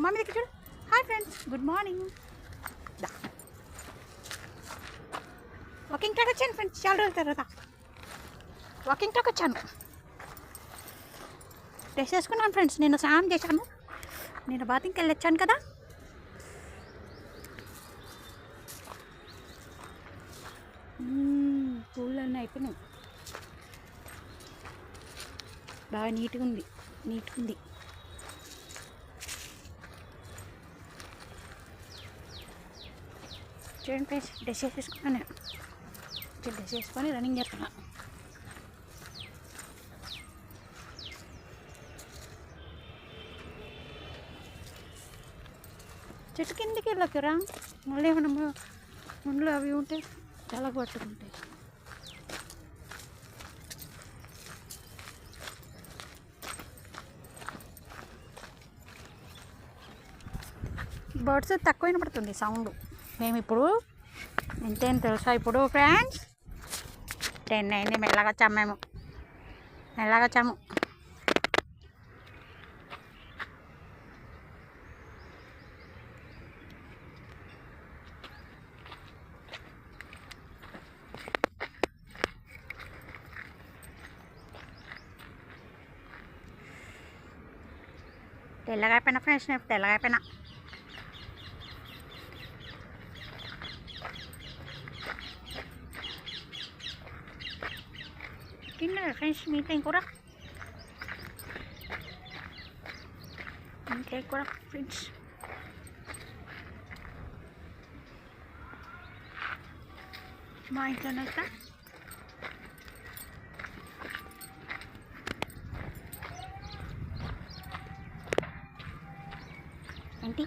Mummy దగ్గర చూడు. Hi friends, good morning. Walking track వచ్చాను ఫ్రెండ్స్, చాలా రోజుల తర్వాత వాకింగ్ ట్రాక్ వచ్చాను. డ్రెస్ వేసుకున్నాను ఫ్రెండ్స్, నేను స్నానం చేశాను. నేను బాతింగ్కి వెళ్ళి వచ్చాను కదా. పూలన్నీ అయిపోయినాయి. బాగా నీట్గా ఉంది. చూడండి ఫ్రెండ్స్, డ్రెస్ వేసుకున్నాను. నేను డ్రెస్ వేసుకొని రన్నింగ్ చేస్తున్నా. చెట్టు కిందకి వెళ్ళకురా, మళ్ళీ ఏమన్నా ముండ్లు అవి ఉంటే చాలా పట్టుకుంటాయి. బర్డ్స్ తక్కువ వినపడుతుంది సౌండ్. మేము ఇప్పుడు ఎంతేం తెలుసా ఇప్పుడు ఫ్రెండ్స్, 10 అయింది. మెల్లగా వచ్చాము. తెల్లగా అయిపోయినా ఫ్రెండ్స్, నేను తెల్లగా అయిపోయినా. తిన్నారా ఫ్రెండ్స్? మీతో ఇంకూర ఫ్రెండ్స్. మా ఇంట్లోనైతే ఏంటి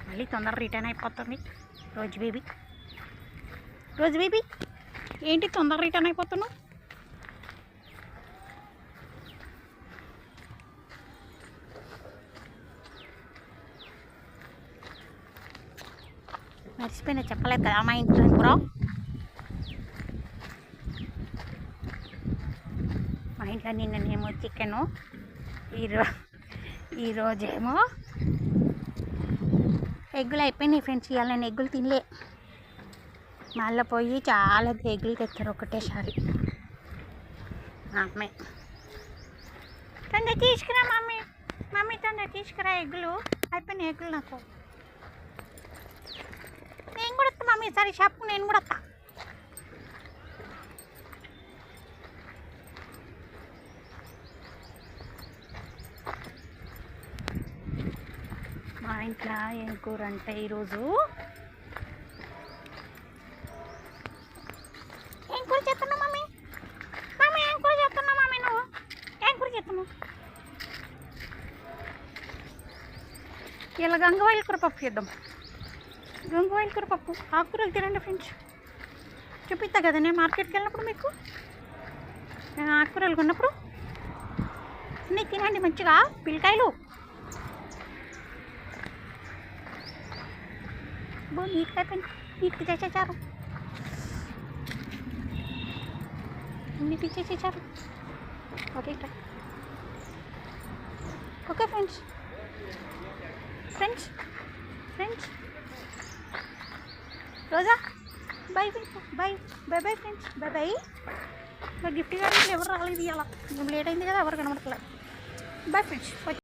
మళ్ళీ తొందరగా రిటర్న్ అయిపోతుంది రోజు బేబీ. ఏంటి తొందరగా రిటర్న్ అయిపోతున్నావు? మర్చిపోయినా చెప్పలేదు కదా మా ఇంట్లో కూర. మా ఇంట్లో నిన్ననేమో చికెను, ఈరోజేమో ఎగ్గులు అయిపోయినాయి ఫ్రెండ్స్. ఇవాళ నేను ఎగ్గులు తినలే. మళ్ళీ పోయి చాలా ఎగ్గులు తెచ్చారు ఒకటేసారి. అమ్మే తొందర తీసుకురా మమ్మీ తొందర తీసుకురా, ఎగ్గులు అయిపోయినాయి. ఎగ్గులు నాకు నేను కూడా వస్తా మమ్మీ, సరే షాప్కు నేను కూడా వస్తా. మా ఇంట్లో ఏం కూర అంటే ఈరోజు ఏం కూర చేస్తున్నావు మమ్మీ? ఏం కూర చేస్తున్నావు మమ్మీ? నువ్వు ఏం కూర చేస్తున్నావు? ఇలా గంగవాయిల కూర పప్పు చేద్దాం. గంగవాయిల కూర పప్పు, ఆకుకూరలు తినండి ఫ్రెండ్స్. చూపిస్తా కదా నేను మార్కెట్కి వెళ్ళినప్పుడు మీకు. నేను ఆకుకూరలు కొన్నప్పుడు అన్నీ తినండి మంచిగా. పిల్లకాయలు నీట్గా అయిపోయింది, నీట్గా చేసేసారు, అన్నీ తీసేసేసారు. Okay friends. Roja bye friends, bye. Gift గారు ఎవరు రాలేదు, ఇవాళ లేట్ అయింది కదా, ఎవరు కనబడట్లేదు. Bye friends.